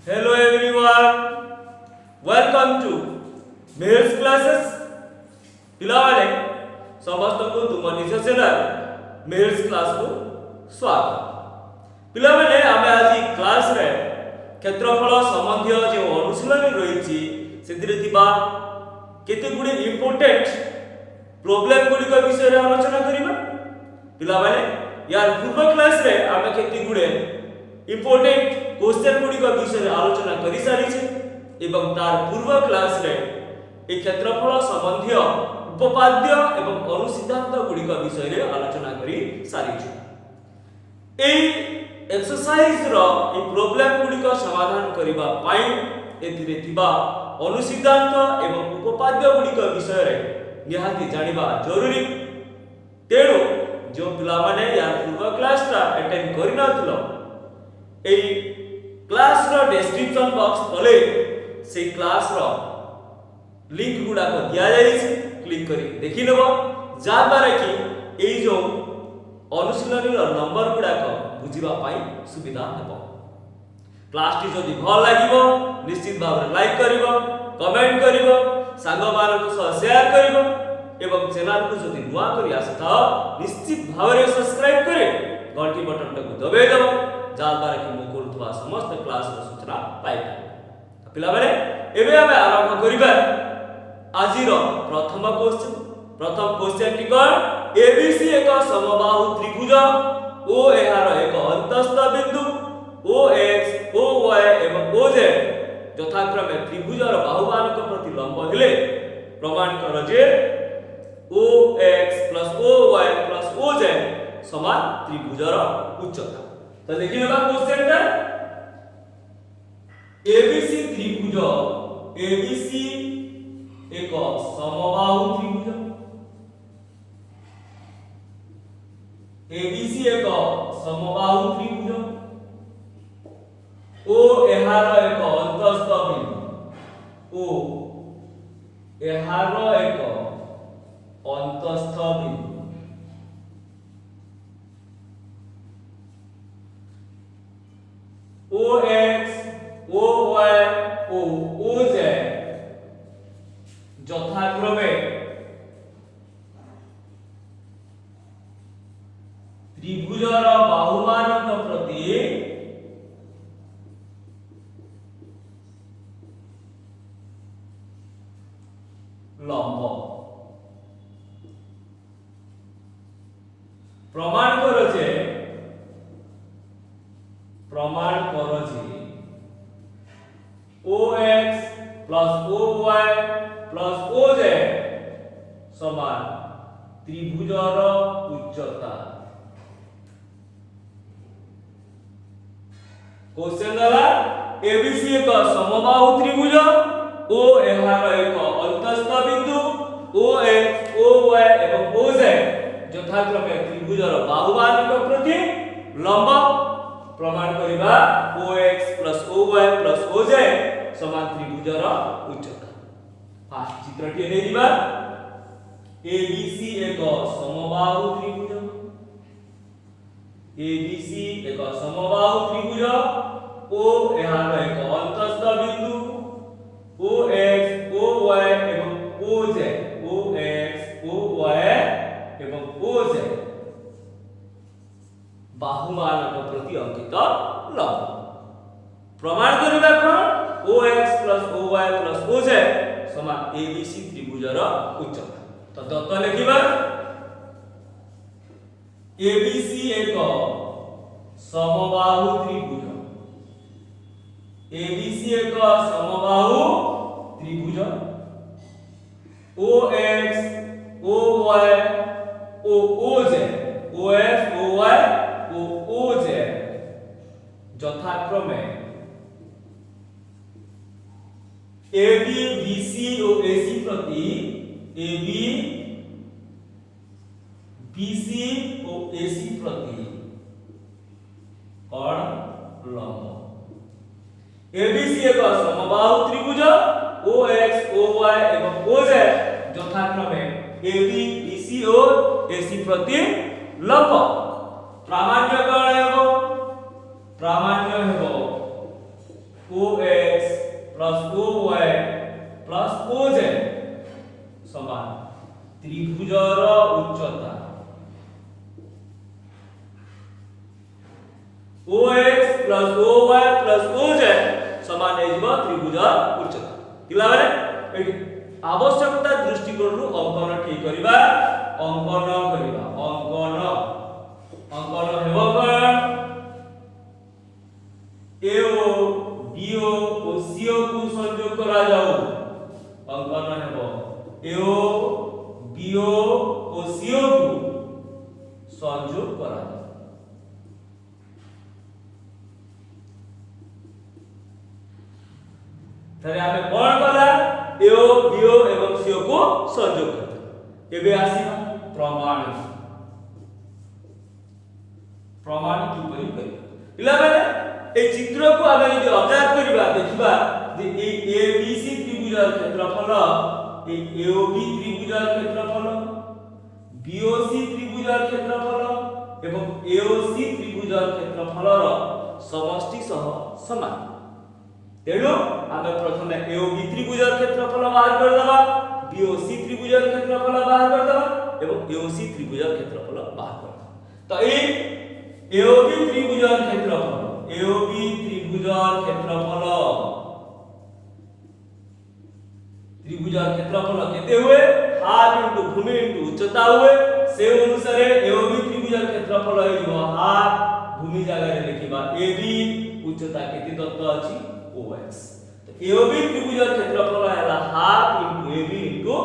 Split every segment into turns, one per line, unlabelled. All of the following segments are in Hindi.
Hello everyone, welcome to Meher's classes. पिलावाले समस्त को तुम निज चैनल मेहर्स क्लास को स्वागत। पिलावाले आमे आज क्लास रे क्षेत्रफल संबंधी जो अनुशीलन रही से केते गुडी इंपोर्टेंट प्रॉब्लम गुडी का विषय रे आलोचना करिबा। पिलावाले यार पूर्व क्लास रे आमे केते गुडे इंपोर्टेंट क्वेश्चन गुडी का विषय रे आलोचना करि सारी छे एवं तार पूर्व क्लास रे ए क्षेत्रफल संबंधी उपपाद्य एवं अनुसिद्धांत गुडी का विषय रे आलोचना करि सारी छे। ए एक्सरसाइज रो ए प्रॉब्लम गुडी का समाधान करिबा पई एथिरे थिबा अनुसिद्धांत एवं उपपाद्य गुडी का विषय रे निहाती जानिबा जरूरी। तेणु जो पिला माने या पूर्व क्लास ता अटेंड करि नथिलो ए क्लास रो डिस्क्रिप्शन बॉक्स तले से क्लास रो लिंक गुडा को दिया जाई छै, क्लिक करी देखि लेबो जा द्वारा कि ए जो अनुशीलनी रो नंबर गुडा को बुझिबा पाई सुविधा हेबो। क्लास टी जदि भल लागिबो निश्चित भाव रे लाइक करिवो, कमेंट करिवो, संग मान को शेयर करिवो एवं चैनल को जदि नुआ करी आसता निश्चित भाव रे सब्सक्राइब करे घंटी बटन को दबाई देबो जा द्वारा कि मो करथवा समस्त क्लास रो सूचना पाइ। पिला माने एबे आमे आरंभ करिबा आजिरो प्रथम क्वेश्चन टी कोन एबीसी एक समबाहु त्रिभुज ओ एहार एक अंतस्थ बिंदु OX OY एवं OZ यथाक्रमे त्रिभुजर बाहुमानक प्रति लंब हेले प्रमाण कर जे OX OY OZ समान त्रिभुजर उच्चता। तो देखि लेबा क्वेश्चन टा ABC त्रिभुज ABC एक समबाहु त्रिभुज ABC एक समबाहु त्रिभुज ओ एहार एक अंतस्थ बिंदु ओ एहार एक अंतस्थ बिंदु OX OY OZ यथाक्रमे त्रिभुजर बाहुमानक प्रति लंब प्रमाण करो जे OX OY OZ समान त्रिभुजर उच्चता। क्वेश्चन दला ABC एक समबाहु त्रिभुज ओ एहार एक अंतस्थ बिंदु OX OY एवं OZ यथाक्रमे त्रिभुजर बाहुमानक प्रति लंब प्रमाण करिबा OX OY OZ समान त्रिभुजर उच्चता। फास्ट चित्रटी नै दिबा ABC एक समबाहु त्रिभुज ABC एक समबाहु त्रिभुज O एहार एक अंतस्थ बिंदु OX OY एवं OZ OX OY एवं OZ बाहुमानक प्रति अंकित लंब प्रमाण करिबा कोन OX OY OZ समान ABC त्रिभुजर उच्चता। तो दत्त लिखिबा ABC एक समबाहु त्रिभुज ABC एक समबाहु त्रिभुज OX OY OZ OX OY OZ यथाक्रमे AB BC और AC प्रति AB BC और AC प्रति कोण लंब ABC एक समबाहु त्रिभुज OX OY एवं OZ यथाक्रमे AB BC और AC प्रति लंब प्रामाण्य कोण हेबो प्रामाण्य हेबो OX plus OY plus OZ समान त्रिभुजर उच्चता OX plus OY plus OZ समान है जीव त्रिभुजर उच्चता किला माने एठी आवश्यकता दृष्टिकोण रु अंकन ठीक करिबा अंकन हेबो कोन AO BO ओ CO को संयोग करा जाऊ अंकन हेबो AO BO ओ CO को संयोग करा जाऊ थरे आमे कोन कला AO BO एवं CO को संयोग करते एबे आसीबा प्रमाण किपरि करिबा इला माने ए चित्र को आमे यदि अभ्यास करिबा देखिबा जे ए ABC त्रिभुजर क्षेत्रफल ए AOB त्रिभुजर क्षेत्रफल BOC त्रिभुजर क्षेत्रफल एवं AOC त्रिभुजर क्षेत्रफलर समष्टि सह समान तेणु आमे प्रथमे AOB त्रिभुजर क्षेत्रफल बाहर कर देबा BOC त्रिभुजर क्षेत्रफल बाहर कर देबा एवं AOC त्रिभुजर क्षेत्रफल बाहर कर देबा तो ए AOB त्रिभुजर क्षेत्रफल केते हुए हाफ इनटू भूमि इनटू उच्चता हुए से अनुसार AOB त्रिभुजर क्षेत्रफल है जो हाफ भूमि जगह रे लिखिबा AB उच्चता केते दत्त अछि OX तो AOB त्रिभुजर क्षेत्रफल हैला half into AB into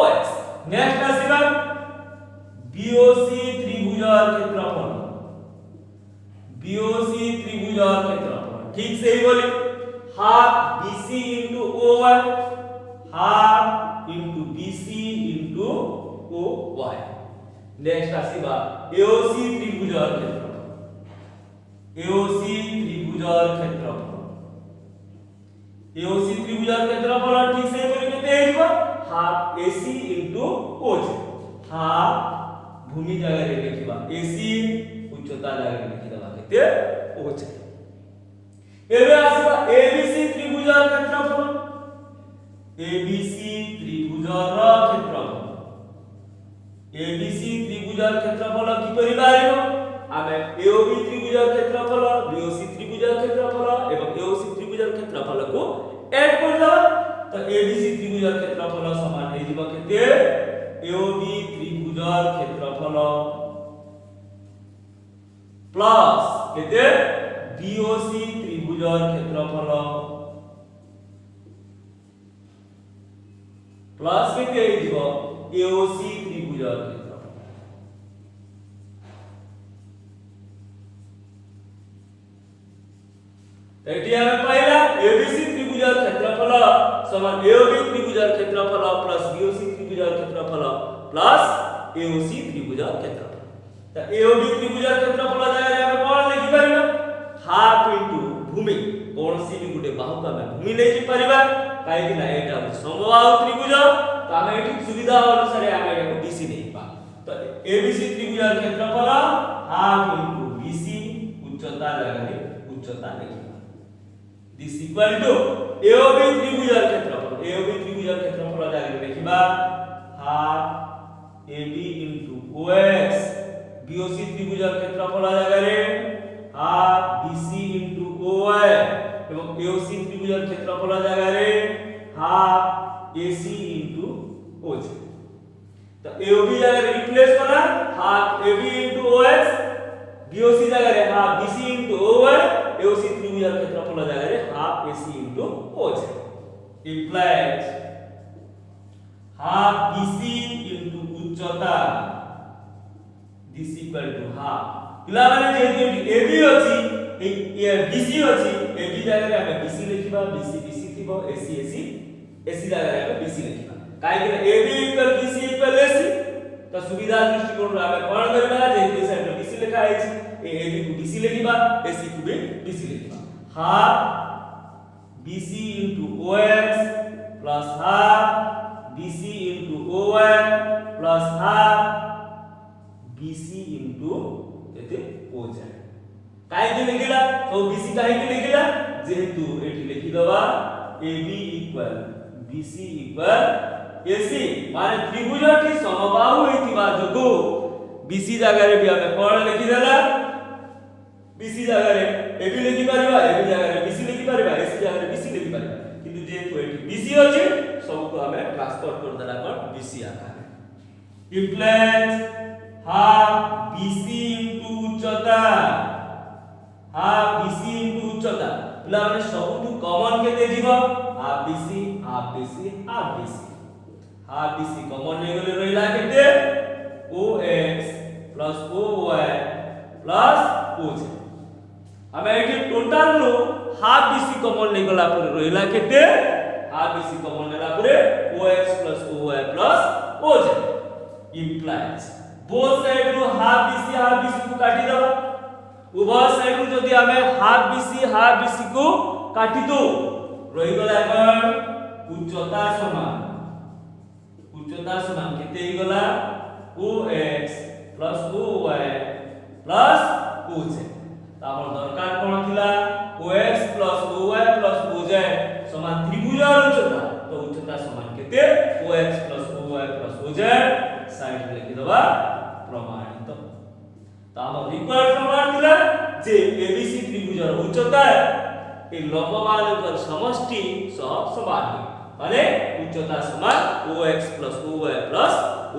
OX next आसीबा BOC त्रिभुजर क्षेत्रफल ठीक से ही बोली half BC into OY half into BC into OY next आसीबा AOC त्रिभुजर क्षेत्रफल ठीक से बोली केते हेबा half AC into OJ half भूमि जगह रे लिखिबा AC उच्चता जगह रे लिखिबा केते OJ एबे आसीबा ABC त्रिभुजर क्षेत्रफल की परिबारिबो आमे AOB त्रिभुजर क्षेत्रफल BOC त्रिभुजर क्षेत्रफल एवं AOC त्रिभुजर क्षेत्रफल को ऐड कर दो तो ABC त्रिभुजर क्षेत्रफल समान हे जीव केते AOB त्रिभुजर क्षेत्रफल प्लस केते BOC त्रिभुजर क्षेत्रफल प्लस केते हे जीव AOC त्रिभुजर क्षेत्रफल एटी हमें पहला ABC त्रिभुजर क्षेत्रफल समान AOB त्रिभुजर क्षेत्रफल प्लस BOC त्रिभुजर क्षेत्रफल प्लस AOC त्रिभुजर क्षेत्रफल तो AOB त्रिभुजर क्षेत्रफल जगह रे हमें कोन लिखि परिबा हाफ इनटू भूमि कोन सी भी गुटे बाहु का भूमि ले जी परिबा काहे कि ना एटा समबाहु त्रिभुज तो हमें एटी सुविधा अनुसार हमें एटा BC नहीं पा तो ABC त्रिभुजर क्षेत्रफल हाफ इनटू BC उच्चता जगह रे उच्चता लिखि this equal to AOB त्रिभुजर क्षेत्रफल जगह रे लिखिबा half AB into OX BOC त्रिभुजर क्षेत्रफल जगह रे हाफ BC into OY एवं AOC त्रिभुजर क्षेत्रफल जगह रे हाफ AC into OJ तो AOB जगह रे रिप्लेस करा half AB into OX BOC जगह रे half BC into OY AOC त्रिभुजर क्षेत्रफल जगह रे half AC into OJ implies half BC into उच्चता this equal to half पिला माने जेहेतु AB अछि ए BC अछि AB जगह रे हमें BC लिखिबा BC BC थिबो AC AC AC जगह रे हमें BC लिखिबा काहे कि AB equal BC equal AC तो सुविधा दृष्टिकोण रे हमें कोन करबा जेहेतु साइड रे BC लिखा अछि AB को BC लिखिबा AC को भी BC लिखिबा half BC into OX plus half BC into OY plus half BC into एते OZ काहे के लिखिला तो BC काहे के लिखिला जेहेतु एठी लिखि दबा AB equal BC equal AC माने त्रिभुजटी समबाहु हेतिबा जोगु BC जगह रे भी हमें कोण लिखि देला BC जगह रे AB लिखि परिबा AB जगह रे BC लिखि परिबा AC जगह रे BC लिखि परिबा किंतु जेहेतु एठी BC अछि सब को हमें ट्रांसफर कर देला कोण BC आकार इम्प्लाइज हाफ BC इनटू उच्चता हाफ BC इनटू उच्चता पिला माने सबटु कॉमन केते जीव half BC half BC half BC half BC common ले गले रहिला केते OX plus OY plus OZ हमें एठी टोटल रो हाफ BC कॉमन ले गला पर रहिला केते हाफ BC कॉमन लेला पर OX plus OY plus OZ implies both side रो हाफ BC को काटी दबा उभय साइड रो जदी हमें हाफ BC को काटी दो रहि गला कोन उच्चता समान केते ही गला OX plus OY plus OZ तापर दरकार कोन थिला OX plus OY plus OZ समान त्रिभुज उच्चता तो उच्चता समान केते OX plus OY plus OZ side में लिखि दबा प्रमाणित तो हम रिक्वायर्ड प्रमाण थिला जे ABC त्रिभुजर उच्चता ए लंब मानकर समष्टि सह समान माने उच्चता समान OX plus OY plus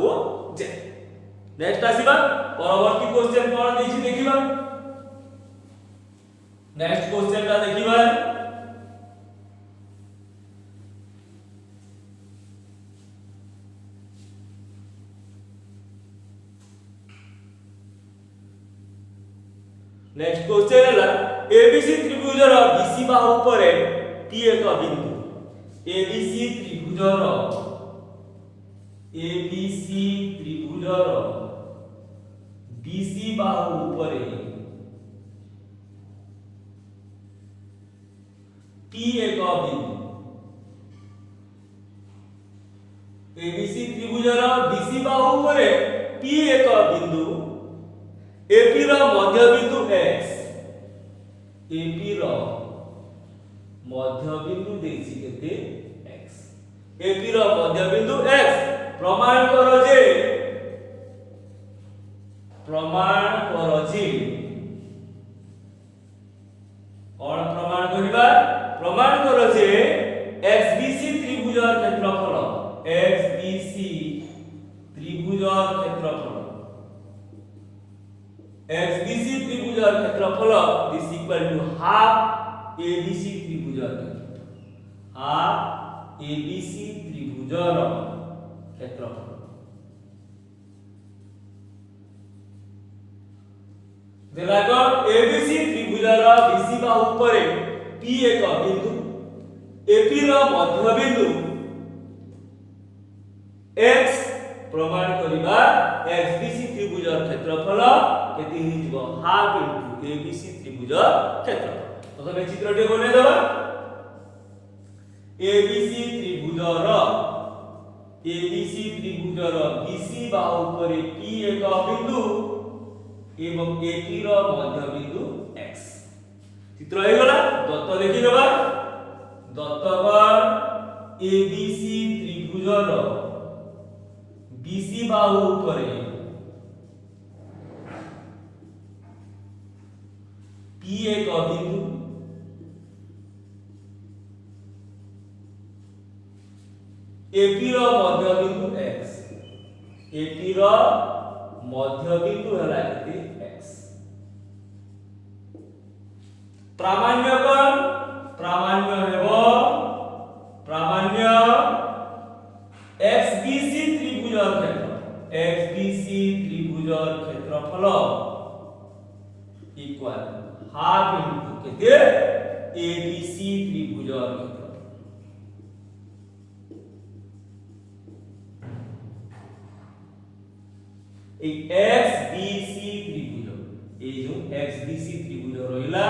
OZ next आसीबा परवर्ती क्वेश्चन कोन देछि देखिबा नेक्स्ट क्वेश्चन ता देखिबा नेक्स्ट क्वेश्चन हैला ABC त्रिभुजर BC बाहु परे P एक बिंदु ABC त्रिभुजर BC बाहु परे P एक बिंदु ABC त्रिभुजर BC बाहु परे P एक बिंदु AP रो मध्य बिंदु X AP रो मध्य बिंदु देछि केते X AP रो मध्य बिंदु X प्रमाण करो जे और प्रमाण करिबा प्रमाण करो जे XBC त्रिभुजर क्षेत्रफल XBC त्रिभुजर क्षेत्रफल XBC त्रिभुजर क्षेत्रफल is equal to half ABC त्रिभुजर हाफ ABC त्रिभुजर क्षेत्रफल देलाको ABC त्रिभुजर BC बाहु परे P एक बिंदु AP रो मध्य बिंदु X प्रमाण करिबा XBC त्रिभुजर क्षेत्रफल केति हिजबो हाफ इनटू ABC त्रिभुजर क्षेत्रफल तो तमे चित्रटी बने देबा ABC त्रिभुजर BC बाहु परे P एक बिंदु एवं AP रो मध्य बिंदु X चित्र हे गला दत्त लिखि देबा दत्तकर ABC त्रिभुजर BC बाहु परे P एक बिंदु AP रो मध्य बिंदु X AP रो मध्य बिंदु हला केते X प्रामाण्य कोन प्रामाण्य हेबो प्रामाण्य XBC त्रिभुजर क्षेत्रफल XBC त्रिभुजर क्षेत्रफल इक्वल हाफ इनटू केते ABC त्रिभुजर क्षेत्रफल एक XBC त्रिभुज ए जो XBC त्रिभुज रहिला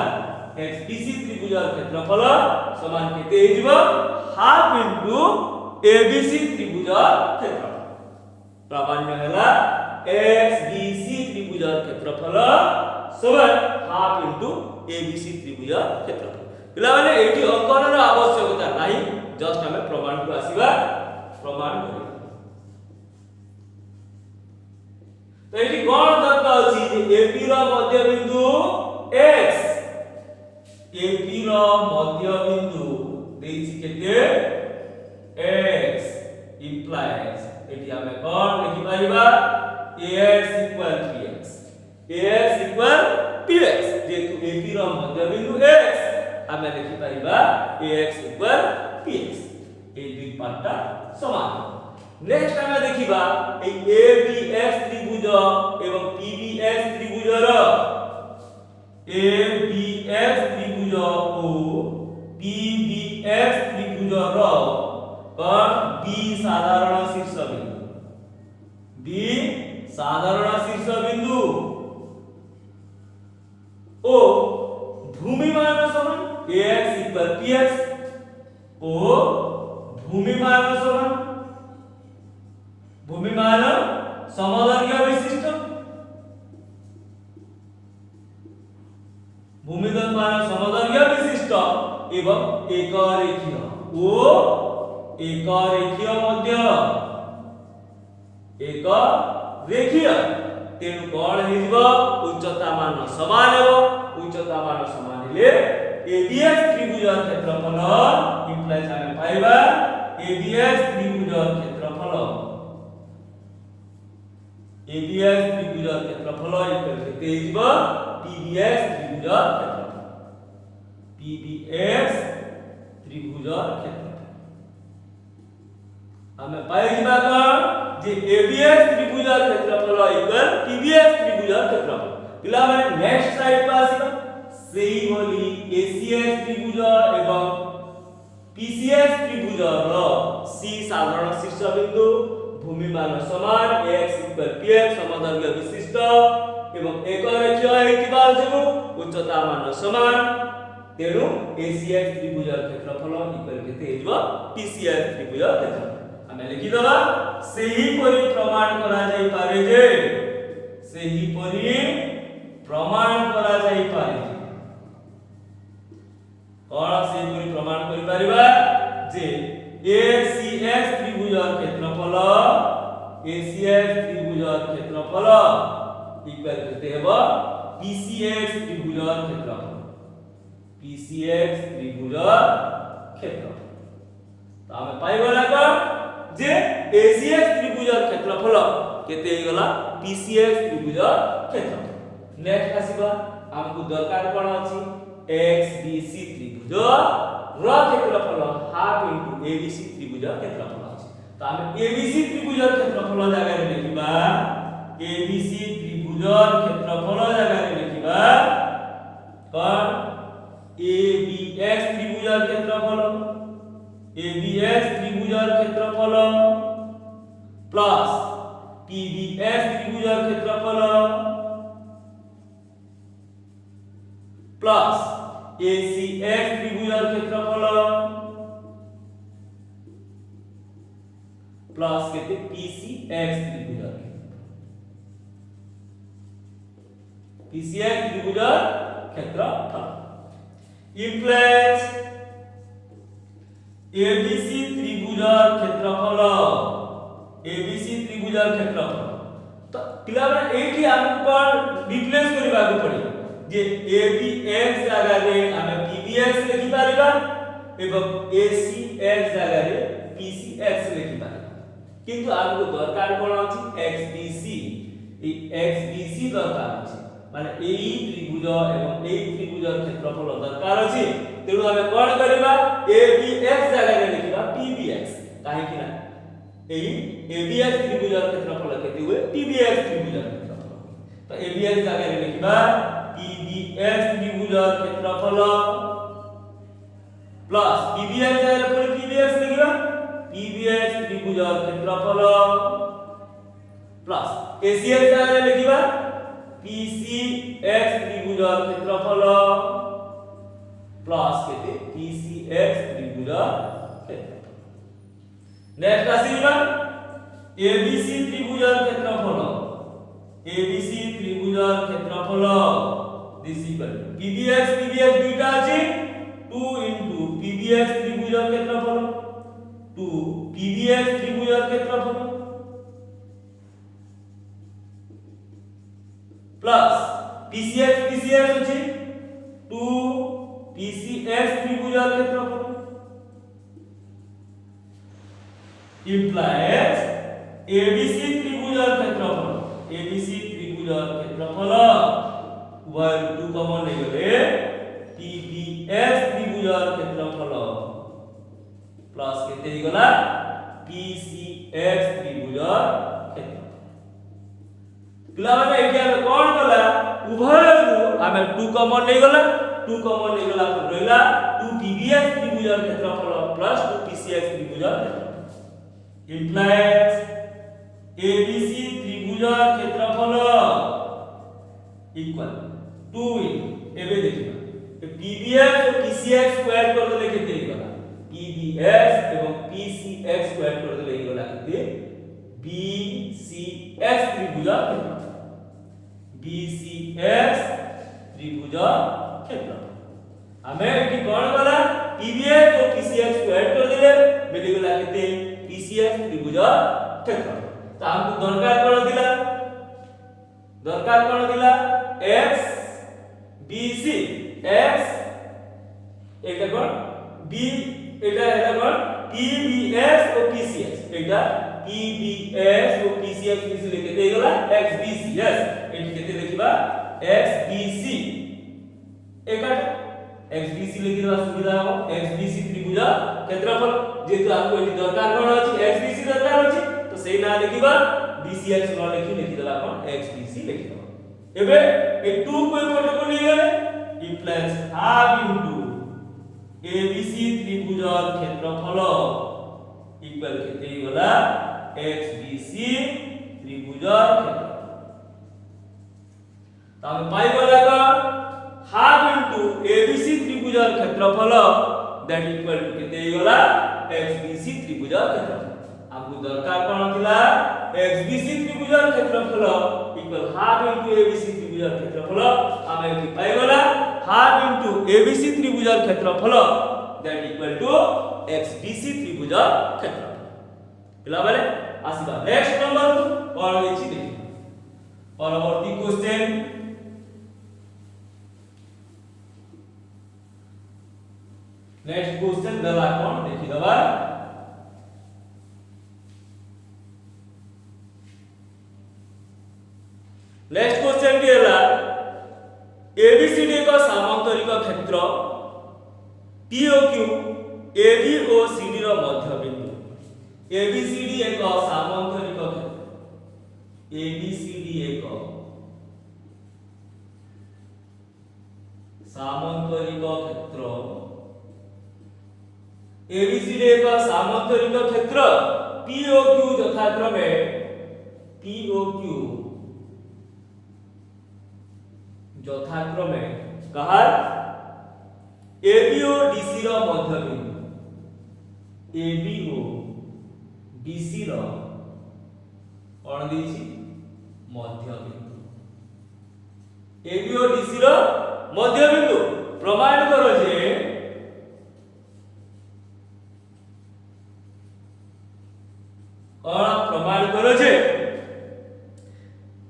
XBC त्रिभुजर क्षेत्रफल समान केते हिजबो हाफ इनटू ABC त्रिभुजर क्षेत्रफल प्रामाण्य हैला XBC त्रिभुजर क्षेत्रफल समान हाफ इनटू ABC त्रिभुजर क्षेत्रफल पिला माने एठी अंकनर आवश्यकता नाही जस्ट हमें प्रमाण को आसीबा प्रमाण करिबा तो एठी कोन तत्व अछि जे एपी रो मध्य बिंदु x एपी रो मध्य बिंदु देछि केते x implies एठी हमें कोन लिखि पाइबा ax equal px जेतु एपी रो मध्य बिंदु x हमें लिखि पाइबा ax equal px ए दुई पार्टटा समान नेक्स्ट हमें देखिबा ए abx त्रिभुज एवं pbx त्रिभुज रो abx त्रिभुज ओ pbx त्रिभुज रो कोण b साधारण शीर्ष बिंदु ओ भूमिमान समान ax equal px ओ भूमिमान समान भूमिमान समदैर्घ्य विशिष्ट भूमिमान समदैर्घ्य विशिष्ट एवं एक रेखीय ओ एक रेखीय मध्य एक रेखीय तेनु कोण हेजिबो उच्चता मान समान हेबो उच्चता मान समान हेले abx त्रिभुज क्षेत्रफल इंप्लाइज हमें पाइबा abx त्रिभुज क्षेत्रफल abx त्रिभुज क्षेत्रफल इक्वल केते हेजिबो pbx त्रिभुज क्षेत्रफल pbx त्रिभुज क्षेत्रफल हमें पाइबा कोन जे abx त्रिभुज क्षेत्रफल इक्वल pbx त्रिभुज क्षेत्रफल पिला माने नेक्स्ट साइड पे आसीबा सेही बोली acx त्रिभुज एवं pcx त्रिभुज रो c साधारण शीर्ष बिंदु भूमिमान समान ax equal px समदैर्घ्य विशिष्ट एवं एक रेखीय हेतिबा जेबो उच्चता मान समान तेनु acx त्रिभुज क्षेत्रफल इक्वल केते हेजिबो pcx त्रिभुज क्षेत्रफल हमें लिखि दबा सेही परि प्रमाण करा जाई पारे जे सेही परि प्रमाण करा जाई पारे कोन सेही परि प्रमाण करि परिबा जे acx त्रिभुज क्षेत्रफल इक्वल केते हेबो pcx त्रिभुज क्षेत्रफल तो हमें पाइबला का जे acx त्रिभुज क्षेत्रफल केते हेगला pcx त्रिभुज क्षेत्रफल नेक्स्ट आसीबा हमकु दरकार कोन अछि xbc त्रिभुज रो क्षेत्रफल हाफ इनटू abc त्रिभुज क्षेत्रफल अछि तो हम abc त्रिभुज क्षेत्रफल जगह रे लिखिबा abc त्रिभुज क्षेत्रफल जगह रे लिखिबा कोन abx त्रिभुज क्षेत्रफल abx त्रिभुज क्षेत्रफल प्लस pbx त्रिभुज क्षेत्रफल प्लस acx त्रिभुज क्षेत्रफल प्लस केते pcx त्रिभुज क्षेत्रफल इम्प्लाइज abc त्रिभुज क्षेत्रफल तो पिला एठी हमको रिप्लेस करबा को पड़ी जे abx जगह रे हमें pbx लिखि पारिबा एवं acx जगह रे pcx लिखि पारिबा किंतु हमको दरकार कोन अछि xbc ए xbc दरकार अछि माने एई त्रिभुज एवं एई त्रिभुज क्षेत्रफल दरकार अछि तेनु हमें कोन करबा abx जगह रे लिखिबा pbx काहे कि ना एई abx त्रिभुज क्षेत्रफल केते हुए pbx त्रिभुज क्षेत्रफल तो abx जगह रे लिखिबा pbx त्रिभुज क्षेत्रफल प्लस pbx जगह रे पुणी pbx लिखिबा pbx त्रिभुज क्षेत्रफल प्लस acx जगह रे लिखिबा pcx त्रिभुज क्षेत्रफल प्लस केते pcx त्रिभुज क्षेत्रफल नेक्स्ट आसीबा abc त्रिभुज क्षेत्रफल दिस इक्वल pbx दुईटा अछि 2 into PBX ত্রিভুজের ক্ষেত্রফল 2 PBX ত্রিভুজের ক্ষেত্রফল প্লাস PCX আছে 2 PCX ত্রিভুজের ক্ষেত্রফল implies ABC ত্রিভুজের ক্ষেত্রফল ABC ত্রিভুজের ক্ষেত্রফল উভয় 2 কমন নিয়ে গেলে PBX ত্রিভুজের ক্ষেত্রফল প্লাস কেতে হইগলা PCX ত্রিভুজের ক্ষেত্রফল পিলাମାନେ এটি আমি কোন কলা উভয় আমি 2 কমন নিয়ে গলা 2 কমন নিয়ে গলা রইলা 2 PBX ত্রিভুজের ক্ষেত্রফল প্লাস 2 PCX ত্রিভুজের ক্ষেত্রফল implies ABC ত্রিভুজের ক্ষেত্রফল ইকুয়াল 2 এবে দেখিবা PBX ও PCX স্কয়ার করে দিলে কেতে হইগলা PBX এবং PCX স্কয়ার করে দিলে হইগলা কেতে BCX ত্রিভুজের ক্ষেত্রফল BCX ত্রিভুজের ক্ষেত্রফল আমি এটি কোন কলা PBX ও PCX স্কয়ার করে দিলে মিলি গলা কেতে PCX ত্রিভুজের ক্ষেত্রফল তো আমাকে দরকার কোন দিলা x BC x এটা কোন b এটা কোন PBX ও PCX এটা PBX ও PCX মিশে লিখে দেই গলা XBC यस এটি কেতে লিখিবা XBC এটা XBC লিখে দেওয়া সুবিধা হবে XBC ত্রিভুজের ক্ষেত্রফল যেহেতু आपको এটি দরকার কোন আছে XBC দরকার আছে তো সেই না লিখিবা BCX ন লিখি দেবা কোন XBC লিখি দেবা এবে এই 2 কই পটকো নিয়ে গেলে ইমপ্লাইজ হাফ ইনটু ABC ত্রিভুজের ক্ষেত্রফল ইকুয়াল কেতে গলা XBC ত্রিভুজের ক্ষেত্রফল তাহলে পাই গলা হাফ ইনটু ABC ত্রিভুজের ক্ষেত্রফল that equal to কেতে গলা XBC ত্রিভুজের ক্ষেত্রফল আমগো দরকার কোন দিলা XBC ত্রিভুজের ক্ষেত্রফল ইকুয়াল হাফ ইনটু ABC ত্রিভুজের ক্ষেত্রফল আমি কি পাই গলা হাফ ইনটু ABC ত্রিভুজের ক্ষেত্রফল that equal to XBC ত্রিভুজের ক্ষেত্রফল পিলাবারে আসিবা নেক্সট নাম্বার কোন লিখি দেখি পরবর্তী কোশ্চেন नेक्स्ट क्वेश्चन देला कोन देखि दबा नेक्स्ट क्वेश्चन की होला ABCD का सामांतरिक क्षेत्र POQ AB ओ CD रो मध्य बिंदु ABCD एक सामांतरिक क्षेत्र ABCD एक सामांतरिक क्षेत्र ABCD एक सामांतरिक क्षेत्र POQ यथाक्रमे POQ यथाक्रमे कहार AB ओ DC रो मध्य बिंदु AB ओ DC रो कोन देछि मध्य बिंदु AB ओ DC रो मध्य बिंदु प्रमाण करो जे और प्रमाण करो जे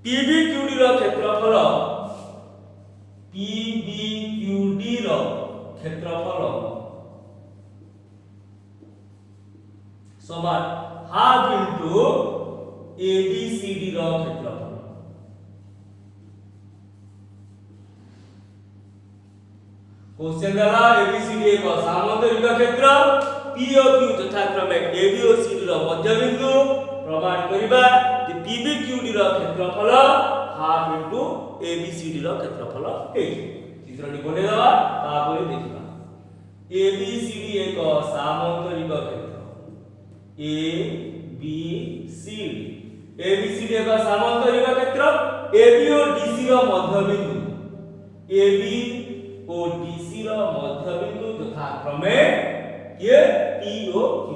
PBQD रो क्षेत्रफल PBQD रो क्षेत्रफल समान हाफ इनटू ABCD रो क्षेत्रफल क्वेश्चन दला ABCD एक सामांतरिक क्षेत्र POQ यथाक्रमे AB और CD रो मध्य बिंदु प्रमाण करिबा जे PBQD रो क्षेत्रफल हाफ इनटू ABCD रो क्षेत्रफल हे चित्रणी बने दवा तापर देखिबा ABCD एक सामांतरिक क्षेत्र ABCD एक सामांतरिक क्षेत्र AB और DC रो मध्य बिंदु AB और DC रो मध्य बिंदु यथाक्रमे ये POQ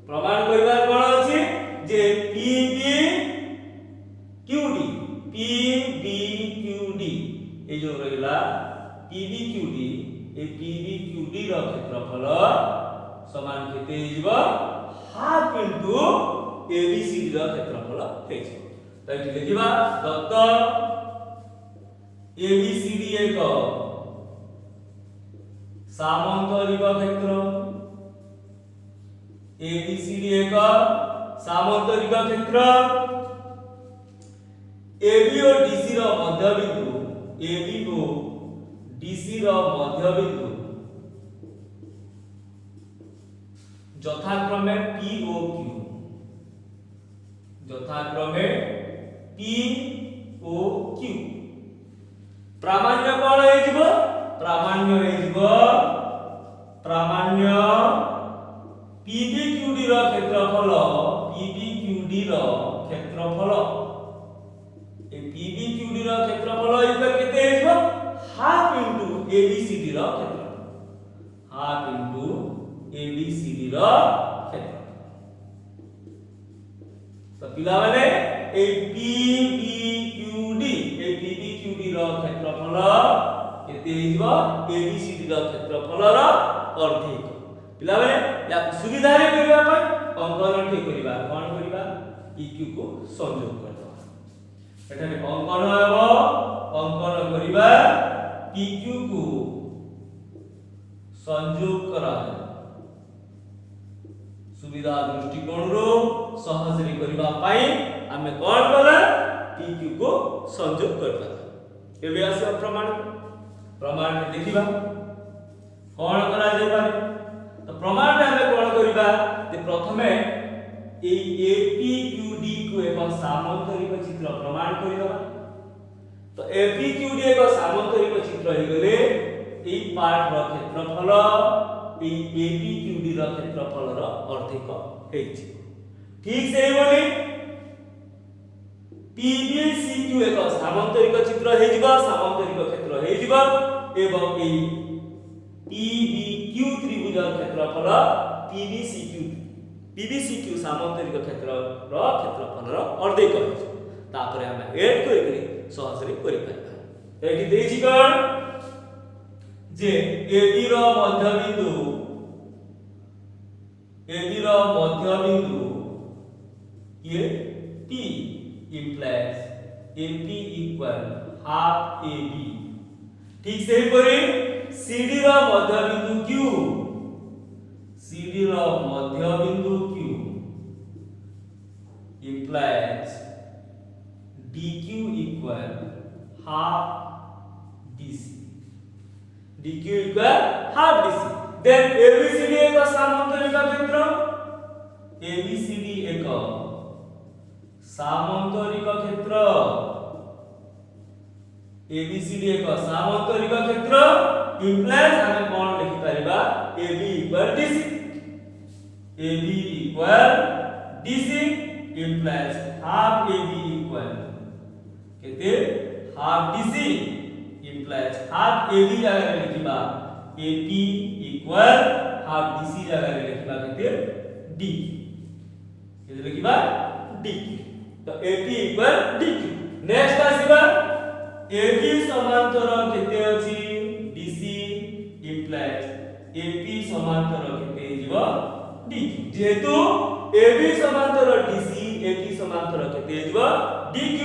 प्रमाण करिबार कोन अछि जे PBQD ए जो रहिला PBQD ए PBQD रो क्षेत्रफल समान केते हिजबो हाफ इनटू ABCD रो क्षेत्रफल हेजबो। तो एठी लिखिबा दत्त ABCD एक सामांतरिक क्षेत्र ABCD एक सामांतरिक क्षेत्र AB और DC रो मध्यबिंदु AB को DC रो मध्यबिंदु यथाक्रमे P O Q यथाक्रमे P O Q प्रामाण्य कोण हेजिबो प्रामाण्य हेजिबो प्रामाण्य PBQD रो क्षेत्रफल PBQD रो क्षेत्रफल ए PBQD रो क्षेत्रफल इक्वल केते हेजिबो हाफ इनटू ABCD रो क्षेत्रफल हाफ इनटू ABCD रो क्षेत्रफल। तो पिला माने ए PBQD रो क्षेत्रफल केते हिजबो ABCD रो क्षेत्रफल रो अर्धेक। पिला माने या सुविधा रे करबा पय अंकन ठीक करबा कोन करबा PQ को संयोग करबा एठाने अंकन हेबो अंकन करबा PQ को संयोग करा सुविधा दृष्टिकोण रो सहज रे करबा पई हमें कोन करा PQ को संयोग करबा। एबे आसे प्रमाण प्रमाण देखिबा कोन करा जाय पारे। तो प्रमाण में हमें कोन करबा जे प्रथमे ए APQD को एक सामांतरिक चित्र प्रमाण करबा। तो APQD एक सामांतरिक चित्र हे गले ए पार्ट रो क्षेत्रफल ए APQD रो क्षेत्रफल रो अर्धेक हेछि। ठीक से बोली PBCQ एक सामांतरिक चित्र हेजिबा सामांतरिक क्षेत्र हेजिबा एवं ए PBQ त्रिभुज क्षेत्रफल PBCQ सामांतरिक क्षेत्र रो क्षेत्रफल रो अर्धेक हेछि। तापरे हम ऐड करि सहज रे करि पाइबा। एठी देछि कोन जे AB रो मध्यबिंदु ये P implies AP equal half AB। ठीक से करी CD रो मध्यबिंदु Q Q implies DQ equal half DC then ABCD एक सामांतरिक क्षेत्र ABCD एक सामांतरिक क्षेत्र ABCD एक सामांतरिक क्षेत्र इम्प्लाइज हमें कोन लिखि परिबा AB equal DC implies half AB equal केते half DC implies half AB जगह रे लिखिबा AP equal half DC जगह रे लिखिबा केते D केते लिखिबा DQ। तो AP equal DQ। नेक्स्ट आसीबा AB समांतर केते अछि DC implies AP समांतर केते हिजबो DQ। जेतु AB समांतर DC AP समांतर केते हिजबो DQ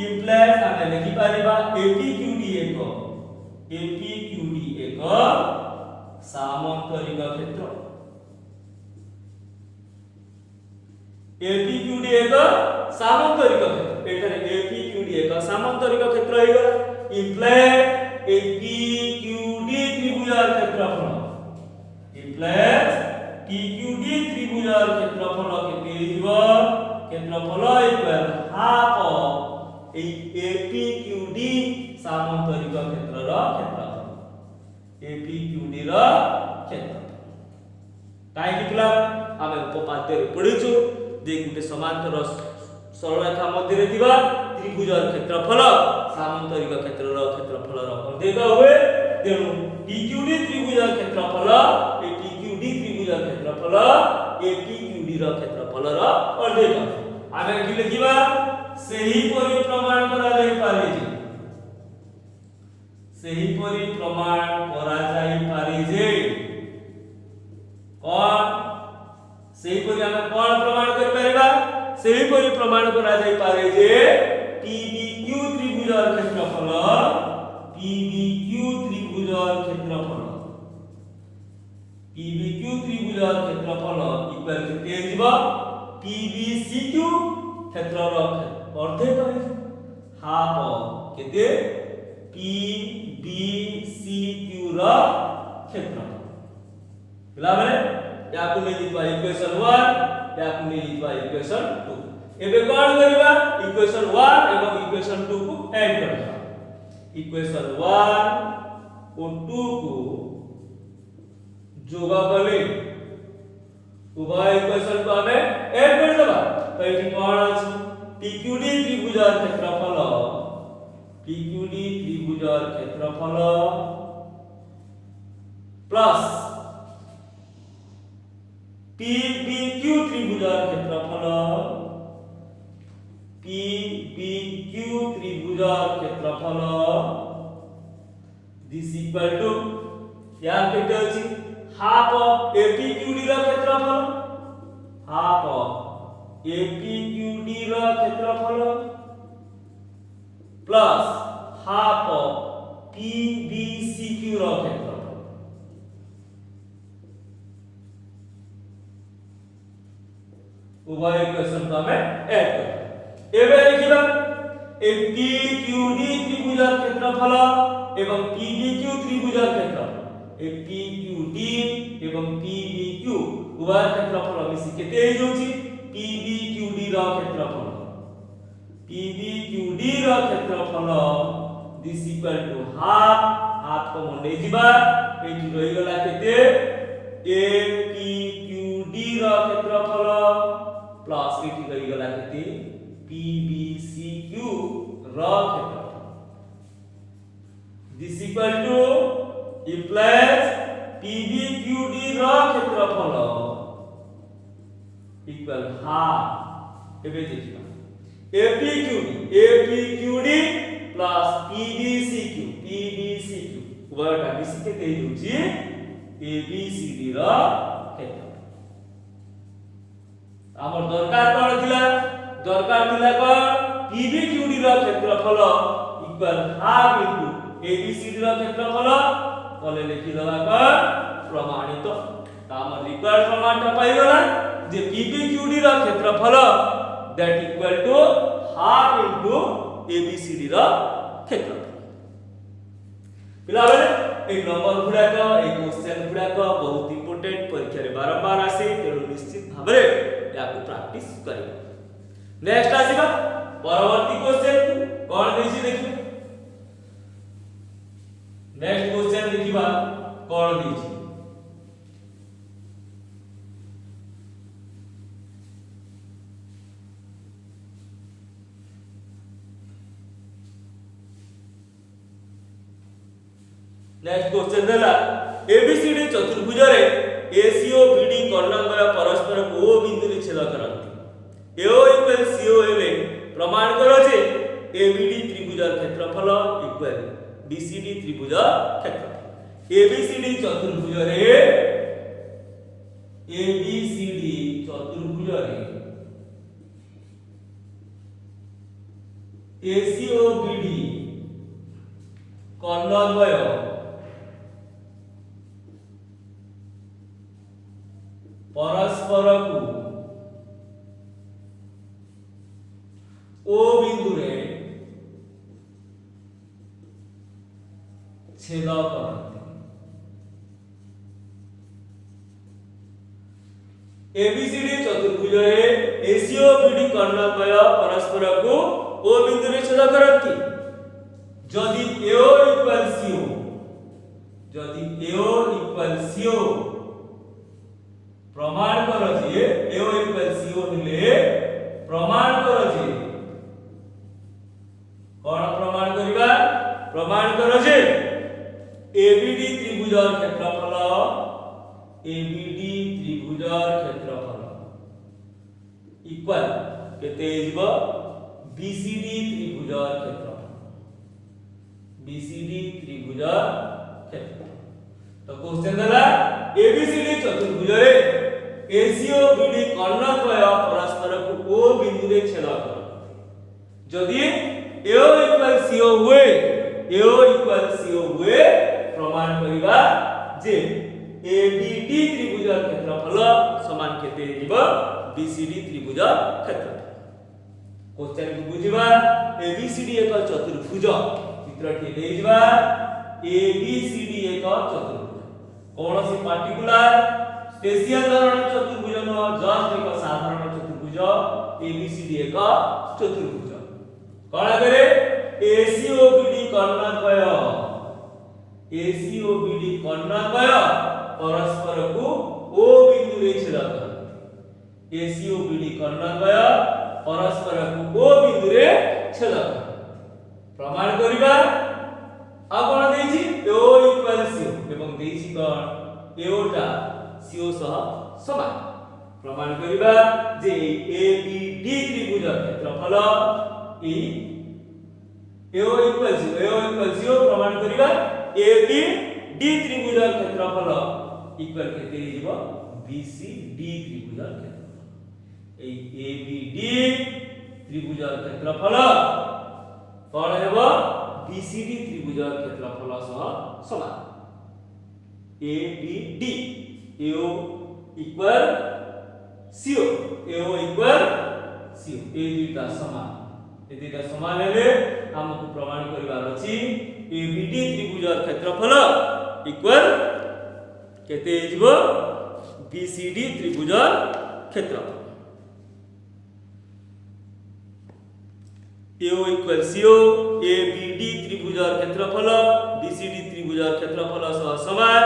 implies हमें लिखि परिबा APQD एक सामांतरिक क्षेत्र APQD एक सामांतरिक क्षेत्र एठारे APQD एक सामांतरिक क्षेत्र हेगा इम्प्लाय APQD त्रिभुज क्षेत्रफल इम्प्लाय PQD त्रिभुज क्षेत्रफल केते हिजबो क्षेत्रफल इक्वल हाफ ऑफ APQD सामांतरिक क्षेत्र रो क्षेत्रफल APQD रो क्षेत्रफल काई किला आमे उपपाद्य रे पढिछु जे गुटे समांतर सरलरेखा मध्य रे दिबा त्रिभुज क्षेत्रफल सामांतरिक क्षेत्र रो क्षेत्रफल रो अर्धेक होय तेनु PQD त्रिभुज क्षेत्रफल APQD त्रिभुज क्षेत्रफल APQD रो क्षेत्रफल रो अर्धेक आमे कि लिखिबा सेही परि प्रमाण करा जाय पारे जे सही परि प्रमाण करा जाई पारे जे कोन सही परि हम कोन प्रमाण कर परबा सही परि प्रमाण करा जाई पारे जे PBQ त्रिभुजर क्षेत्रफल PBQ त्रिभुजर क्षेत्रफल PBQ त्रिभुजर क्षेत्रफल इक्वल केते जीव PBCQ क्षेत्रर अर्धे कहि हाफ केते PBCQ रा क्षेत्रफल बुला बले याकु नै लिखबा इक्वेशन 1 याकु नै लिखबा इक्वेशन 2 एबे कोन करबा इक्वेशन 1 एवं इक्वेशन 2 को ऐड करबा इक्वेशन 1 और 2 को जोगा कले उभय इक्वेशन को हमें ऐड कर देबा तो एठी कोन अछि PQD त्रिभुजर क्षेत्रफल PQD त्रिभुजर क्षेत्रफल प्लस PBQ त्रिभुजर क्षेत्रफल PBQ त्रिभुजर क्षेत्रफल दिस इक्वल टू यार केते अछि हाफ ऑफ APQD रा क्षेत्रफल हाफ ऑफ APQD रा क्षेत्रफल प्लस हाफ ऑफ PBCQ रा क्षेत्रफल उभय इक्वेशन को हमें ऐड कर एबे लिखिबा PQD त्रिभुजर क्षेत्रफल एवं PBQ त्रिभुजर क्षेत्रफल PQD एवं PBQ उभय क्षेत्रफल मिसी केते हे जोछि PBQD रा क्षेत्रफल PBQD रा क्षेत्रफल दिस इक्वल टू हाफ को मने जिबा एठी रहि गला केते APQD रा क्षेत्रफल प्लस एठी रहि गला केते PBCQ रा क्षेत्रफल this equal to implies PBQD रा क्षेत्रफल इक्वल हाफ एबे देखिबा APQD प्लस PBCQ उभयटा मिसी केते हे जोछि ABCD रा क्षेत्रफल हमर दरकार थिला कोन PBQD रा क्षेत्रफल इक्वल हाफ इनटू ABCD रा क्षेत्रफल कोले लिखि दला कोन प्रमाणित हमर रिक्वायर्ड प्रमाणटा पाइ गला जे PBQD रा क्षेत्रफल that equal to half into ABCD रा क्षेत्रफल पिला बेले ए नंबर गुडाक ए क्वेश्चन गुडाक बहुत इंपोर्टेंट परीक्षा रे बारंबार आसे तेणु निश्चित भाबरे याकु प्रैक्टिस करियो नेक्स्ट आसीबा परवर्ती क्वेश्चन कोन देछि देखिबे नेक्स्ट क्वेश्चन देखिबा कोन देछि नेक्स्ट क्वेश्चन देला ABCD चतुर्भुज रे ACO BD कर्णांगय परस्पर O बिंदु रे छेद करंती AO इक्वल CO हेले प्रमाण करो जे ABD त्रिभुज क्षेत्रफल इक्वल BCD त्रिभुज क्षेत्रफल ABCD चतुर्भुज रे ABCD चतुर्भुज रे ACO BD कर्णांगय परस्पर को O बिंदु रे छेद करते ABCD चतुर्भुज रे ACO BD कर्णांगय परस्पर को O बिंदु रे छेद करती जदि AO इक्वल CO जदि AO इक्वल CO प्रमाण करो जे AO इक्वल CO हेले प्रमाण करो जे कोन प्रमाण करिबा प्रमाण करो जे ABD त्रिभुजर क्षेत्रफल ABD त्रिभुजर क्षेत्रफल इक्वल केते हिजबो BCD त्रिभुजर क्षेत्रफल बीसीडी त्रिभुज क्षेत्रफल। तो क्वेश्चन देला एबीसीडी चतुर्भुज रे एसीओ बीडी कर्णद्वय परस्पर को ओ बिंदु रे छेद करନ୍ତି। जदि एओ इक्वल सीओ हुए प्रमाण करिबा जे एबीडी त्रिभुज क्षेत्रफल समान केते हिबो बीसीडी त्रिभुज क्षेत्रफल। क्वेश्चन को बुझिबा एबीसीडी एक चतुर्भुज चित्रटी देइबा एबीसीडी एक चतुर्भुज कोनोसी पार्टिकुलर स्पेशल धरण चतुर्भुज न जस्ट एक साधारण चतुर्भुज एबीसीडी एक चतुर्भुज कोन करे एसीओबीडी कर्णद्वय परस्पर को ओ बिंदु रे छेद करନ୍ତି। एसीओबीडी कर्णद्वय परस्पर को ओ बिंदु रे छेद करନ୍ତି। प्रमाण करिबा आ कोन देछि ओ इक्वल सी एवं देछि कोन एओटा सीओ सह समान। प्रमाण करिबा जे एबीडी त्रिभुज क्षेत्रफल ई एओ इक्वल सी प्रमाण करिबा एबीडी त्रिभुज क्षेत्रफल इक्वल केते हिबो बीसीडी त्रिभुज क्षेत्रफल। ए एबीडी त्रिभुज क्षेत्रफल कोन हेबो बीसीडी त्रिभुज क्षेत्रफल सह समान। एबीडी एओ इक्वल सीओ ए दुटा समान। ए दुटा समान हेले हमको प्रमाण करिवार अछि एबीडी त्रिभुज क्षेत्रफल इक्वल केते हिबो बीसीडी त्रिभुज क्षेत्रफल। एओ इक्वल सीओ एबीडी त्रिभुज क्षेत्रफल बीसीडी त्रिभुज क्षेत्रफल सह समान।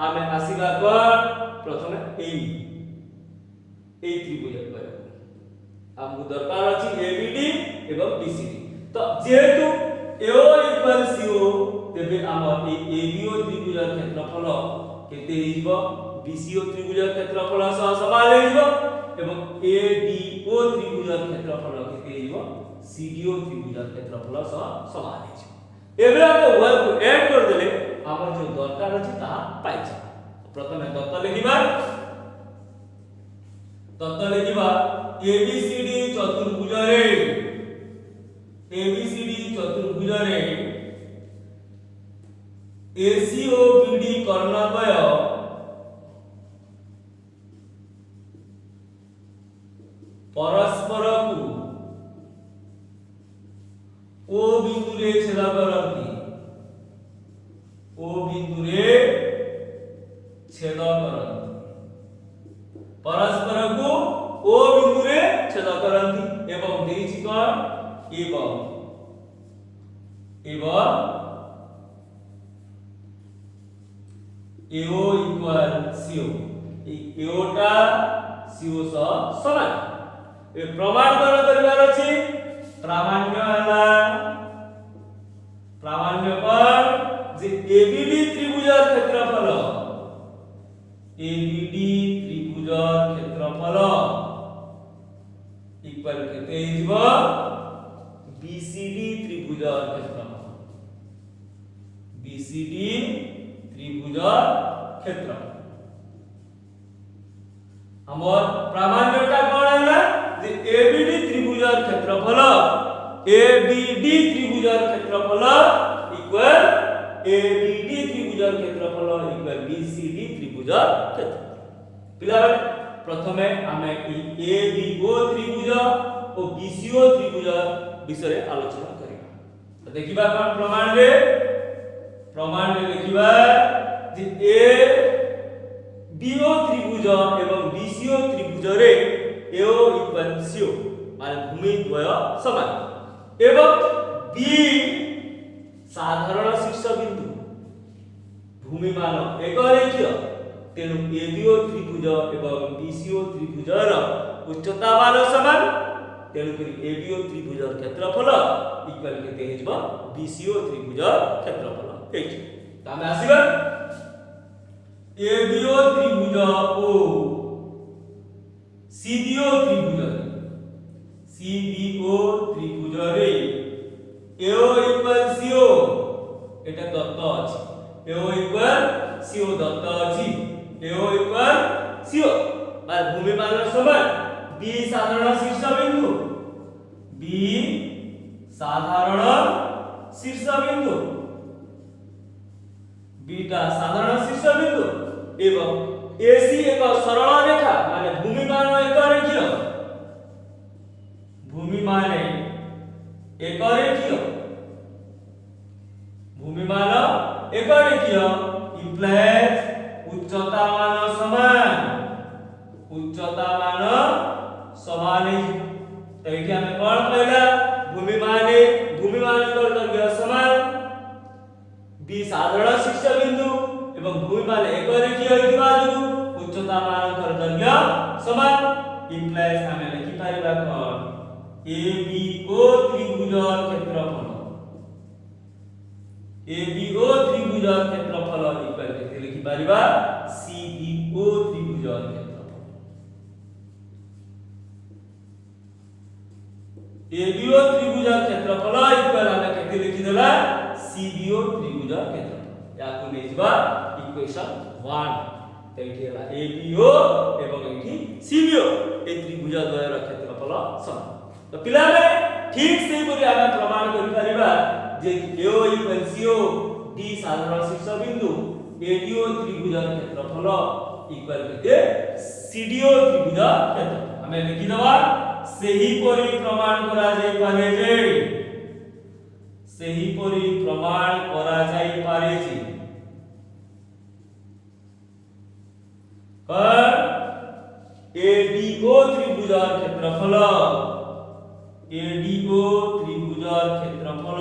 आमे आसीबा कोन प्रथमे ए त्रिभुज हमको दरकार अछि एबीडी एवं बीसीडी। तो जेहेतु एओ इक्वल सीओ तेबे हमर एबीओ त्रिभुज क्षेत्रफल केते हिबो बीसीओ त्रिभुज क्षेत्रफल सह समान हिबो एवं एडीओ त्रिभुज क्षेत्रफल केते हिबो सीडीओ त्रिभुज क्षेत्रफल सह समान हिबो। एबे हम वर्ग को ऐड कर देले हमर जो दरकार अछि ता पाइ जा। प्रथमे तत्व लिखिबा एबीसीडी चतुर्भुज रे एसीओबीडी कर्णद्वय परस्पर को ओ बिंदु रे छेद करନ୍ତି। परस्पर को ओ बिंदु रे छेद करନ୍ତି एवं देछि कोन एवं एओ इक्वल सीओ एओटा सीओ सह समान। ए प्रमाण करिवार अछि प्रामाण्य हला प्रामाण्य पर जे एबीडी त्रिभुज क्षेत्रफल इक्वल केते हिबो बीसीडी त्रिभुज क्षेत्रफल। हमर प्रामाण्यता कोन हला जे एबीडी त्रिभुज क्षेत्रफल इक्वल बीसीडी त्रिभुज क्षेत्रफल। पिला प्रथमे आमे एबीओ त्रिभुज और बीसीओ त्रिभुज विषय आलोचना करिबा। तो देखिबा कोन प्रमाण रे लिखिबा जे ए बीओ त्रिभुज एवं बीसीओ त्रिभुज रे एओ इक्वल सीओ माने भूमि द्वय समान एवं बी साधारण शीर्ष बिंदु भूमि मान एक रेखीय तेणु एबीओ त्रिभुज एवं बीसीओ त्रिभुजर उच्चता मान समान। तेणु करी एबीओ त्रिभुज क्षेत्रफल इक्वल केते हेजबा बीसीओ त्रिभुज क्षेत्रफल हेज। तामे आसीबा एबीओ त्रिभुज ओ सीबीओ त्रिभुज रे एओ इक्वल सीओ एटा दत्त अछि एओ इक्वल सीओ दत्त अछि एओ इक्वल सीओ माने भूमि मान समान बी साधारण शीर्ष बिंदु बी साधारण शीर्ष बिंदु बीटा साधारण शीर्ष बिंदु एवं एसी एक सरल रेखा माने भूमि मान एक रेखीय भूमि मान एक रेखीय भूमि मान एक रेखीय इंप्लाइज उच्चता मान समान तो एठी हमें कोन कहला भूमि मान कर दर्घ्य समान बी साधारण शीर्ष बिंदु एवं भूमि मान एक रेखीय होइतिबा जो उच्चता मान कर दर्घ्य समान इंप्लाइज हमें लिखि पारिबा कोन एबीओ त्रिभुज क्षेत्रफल एबीओ त्रिभुज क्षेत्रफल इक्वल केते लिखि पारिबा सीबीओ त्रिभुज क्षेत्रफल एबीओ त्रिभुज क्षेत्रफल इक्वल हमें केते लिखि देला सीबीओ त्रिभुज क्षेत्रफल याकु नै जिबा इक्वेशन 1 तो एठी हला एबीओ एवं एठी सीबीओ ए त्रिभुज द्वयर क्षेत्रफल समान तो पिला में ठीक सेही परि हमें प्रमाण करि परिबा जे एओ इक्वल सीओ डी साधारण शीर्ष बिंदु एडीओ त्रिभुज क्षेत्रफल इक्वल केते सीडीओ त्रिभुज क्षेत्रफल हमें लिखि दवा सेही परि प्रमाण करा जाय पारे जे सेही परि प्रमाण करा जाय पारे जे एडीओ त्रिभुज क्षेत्रफल एडीओ त्रिभुज क्षेत्रफल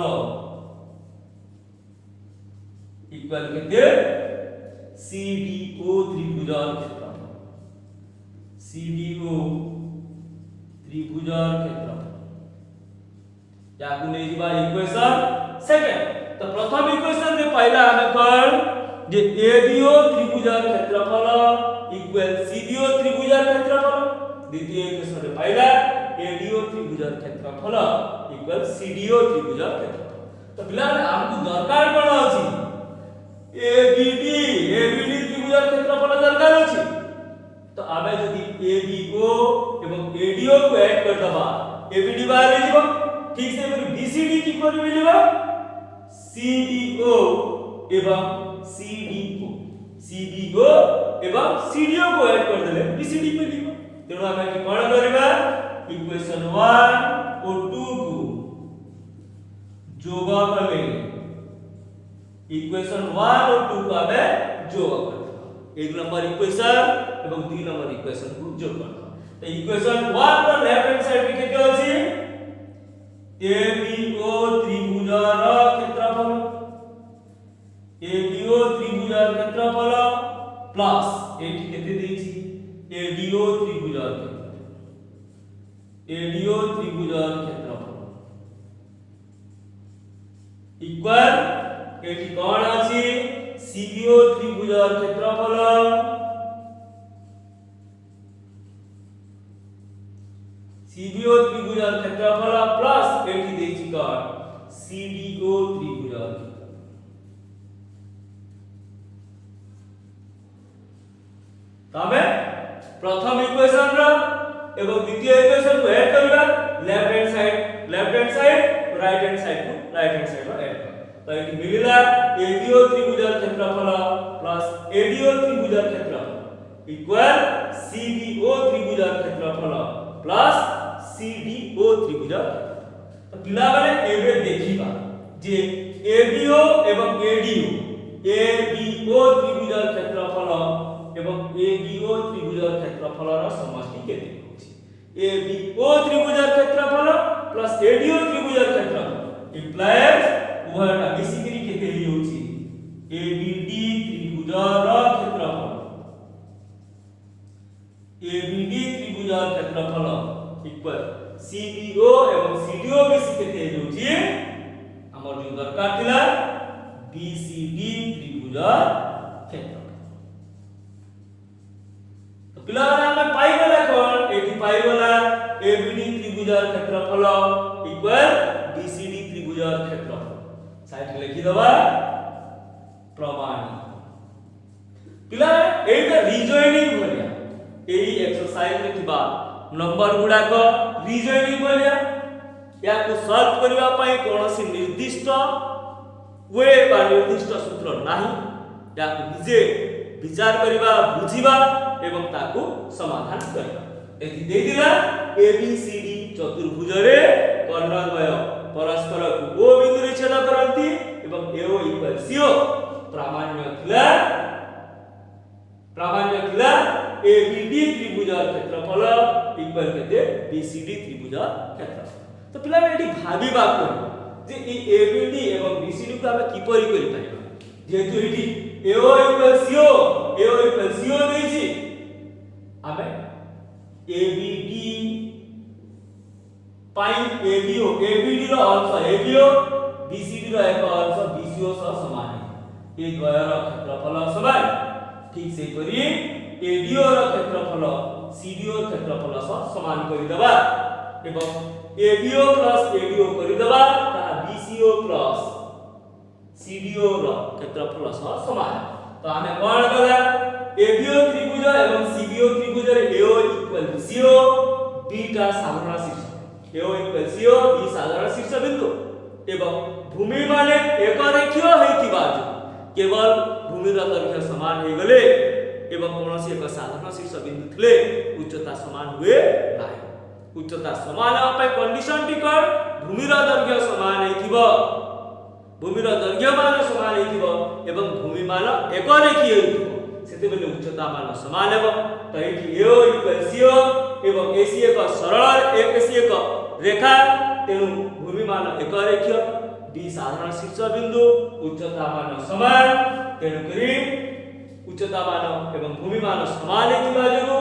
इक्वल केते सीडीओ त्रिभुज क्षेत्रफल सीडीओ त्रिभुज क्षेत्रफल याकु नै जिबा इक्वेशन सेकंड तो प्रथम इक्वेशन रे पहला हमें कोन जे एडीओ त्रिभुज क्षेत्रफल इक्वल सीडीओ त्रिभुज क्षेत्रफल द्वितीय इक्वेशन रे पहला एडीओ त्रिभुज क्षेत्रफल इक्वल सीडीओ त्रिभुज क्षेत्रफल तो पिला हमकु दरकार कोन अछि एबीडी त्रिभुज क्षेत्रफल दरकार अछि तो आबे यदि एबीओ एवं एडीओ को ऐड कर दबा एबीडी बाहर जिवो ठीक से फिर बीसीडी की पर मिलेगा सीडीओ एवं सीडीओ एवं सीडीओ को ऐड कर देले बीसीडी मिलिबो तेनो हमें कोन करबा इक्वेशन 1 और 2 को जोग करले इक्वेशन 1 और 2 को हमें जोग कर एक नंबर इक्वेशन एवं 2 नंबर इक्वेशन को जोग कर तो इक्वेशन 1 पर लेफ्ट हैंड साइड में केते अछि एबीओ त्रिभुज क्षेत्रफल एबीओ त्रिभुज क्षेत्रफल प्लस एठी केते देछि एडीओ त्रिभुज क्षेत्रफल इक्वल एठी कोन अछि सीबीओ त्रिभुज क्षेत्रफल सीबीओ त्रिभुज क्षेत्रफल प्लस एठी देछि कोन सीडीओ त्रिभुज तबे प्रथम इक्वेशन रो एवं द्वितीय इक्वेशन को ऐड करबा left hand side right hand side को राइट हैंड साइड रो ऐड कर तो एठी मिलिला एबीओ त्रिभुज क्षेत्रफल प्लस एडीओ त्रिभुज क्षेत्रफल इक्वल सीबीओ त्रिभुज क्षेत्रफल प्लस सीडीओ त्रिभुज तो पिला माने एबे देखिबा जे एबीओ एवं एडीओ त्रिभुज क्षेत्रफल एवं एडीओ त्रिभुज क्षेत्रफल रो समष्टि केते होछि एबीओ त्रिभुज क्षेत्रफल प्लस एडीओ त्रिभुज क्षेत्रफल इंप्लाइज उहाटा बेसिकली केते होछि एबीडी त्रिभुज रो क्षेत्रफल एबीडी त्रिभुज क्षेत्रफल इक्वल सीबीओ एवं सीडीओ बेसी केते होछि हमर जो दरकार थिला बीसीडी त्रिभुज क्षेत्रफल तो पिला हमें पाई गला कोन एठी पाई गला एबीडी त्रिभुज क्षेत्रफल इक्वल बीसीडी त्रिभुज क्षेत्रफल साइड लिखि दबा प्रमाणित पिला एटा रिजॉइनिंग भलिया एई एक्सरसाइज रे थिबा नंबर गुडा को रिजॉइनिंग भलिया या को सॉल्व करबा पई कोनोसी निर्दिष्ट वे बा निर्दिष्ट सूत्र नाही या को निजे विचार करबा बुझिबा एवं ताकू समाधान करबा एथि दे दिला एबीसीडी चतुर्भुज रे कर्णद्वय परस्पर को ओ बिंदु रे छेद करंती एवं एओ इक्वल सीओ प्रामाण्य थिला एबीडी त्रिभुज क्षेत्रफल इक्वल केते बीसीडी त्रिभुज क्षेत्रफल तो पिला एठी भाबिबा को जे ई एबीडी एवं बीसीडी को हम किपरि करि परिबा जेतु एठी एओ इक्वल सीओ देछि आबे एबीडी पाई एबीडी रो अंश एबीओ बीसीडी रो एक अंश बीसीओ सह समान है ए द्वयर क्षेत्रफल समान ठीक से करी एडीओ रो क्षेत्रफल सीडीओ क्षेत्रफल सह समान करि दबा एवं एबीओ प्लस एडीओ करि दबा ता बीसीओ प्लस सीडीओ रो क्षेत्रफल सह समान तो हमें कोन कला एबीओ त्रिभुज एवं सीबीओ त्रिभुज रे एओ इक्वल टू सीओ बी टा साधारण शीर्ष एओ इक्वल सीओ बी साधारण शीर्ष बिंदु एवं भूमि माने एक रेखीय हेतिबा केवल भूमि रो दैर्घ्य समान हे गले एवं कोनोसी एक साधारण शीर्ष बिंदु थिले उच्चता समान हुए नाही उच्चता समान होबा पय कंडीशन टिकर भूमि रो दैर्घ्य समान हेतिबो भूमि रो दैर्घ्य मान समान हेतिबो एवं भूमि मान एक रेखीय हेतिबो सेते बेले उच्चता मान समान हेबो त एठी एओ इक्वल सीओ एवं एसी एक सरल एसी एक रेखा तेनु भूमि मान एक रेखीय बी साधारण शीर्ष बिंदु उच्चता मान समान तेनु करी उच्चता मान एवं भूमि मान समान हेतिबा जनु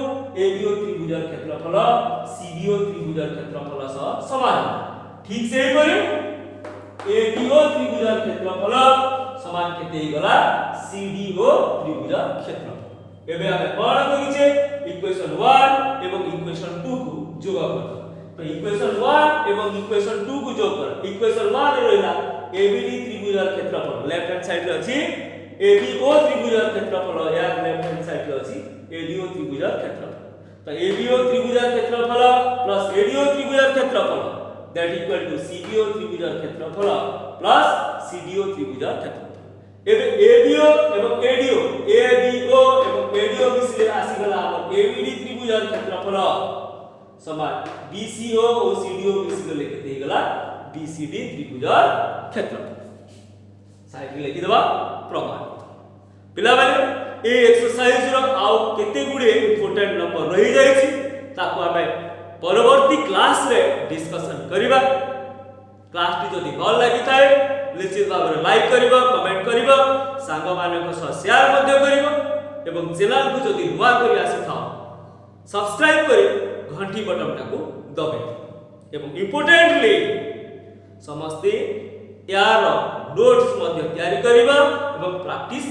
एबीओ त्रिभुज क्षेत्रफल सीबीओ त्रिभुज क्षेत्रफल सह समान ठीक से करी एडीओ त्रिभुज क्षेत्रफल समान केते गला सीडीओ त्रिभुज क्षेत्रफल एबे हम कोन करिचे इक्वेशन 1 एवं इक्वेशन 2 को जोग कर तो इक्वेशन 1 एवं इक्वेशन 2 को जोग कर इक्वेशन 1 रे रहला एबीडी त्रिभुज क्षेत्रफल लेफ्ट हैंड साइड रे अछि एबीओ त्रिभुज क्षेत्रफल या लेफ्ट हैंड साइड रे अछि एडीओ त्रिभुज क्षेत्रफल तो एबीओ त्रिभुज क्षेत्रफल प्लस एडीओ त्रिभुज क्षेत्रफल that equal to CBO त्रिभुज क्षेत्रफल प्लस CDO त्रिभुज क्षेत्रफल एबे ABO एवं ADO एवं ADO मिसले आसी गला हमर ABD त्रिभुज क्षेत्रफल समान BCO और CDO मिसले लेके दे गला BCD त्रिभुज क्षेत्रफल साइड रे लिखि देबा प्रमाण पिला बाले ए एक्सरसाइज रो आउ केते गुडे इंपोर्टेंट नंबर रहि जाय छी ताको हमें परवर्ती क्लास रे डिस्कशन करिबा क्लास टी जदी भल लागि थाए निश्चित भाव रे लाइक करिबो कमेंट करिबो सांग मानक सह शेयर मध्ये करिबो एवं चैनल को जदी नुवा करि आसी थाओ सब्सक्राइब करि घंटी बटन टाको दबे एवं इंपोर्टेंटली समस्ते यार नोट्स मध्ये तयारी करिबो एवं प्रैक्टिस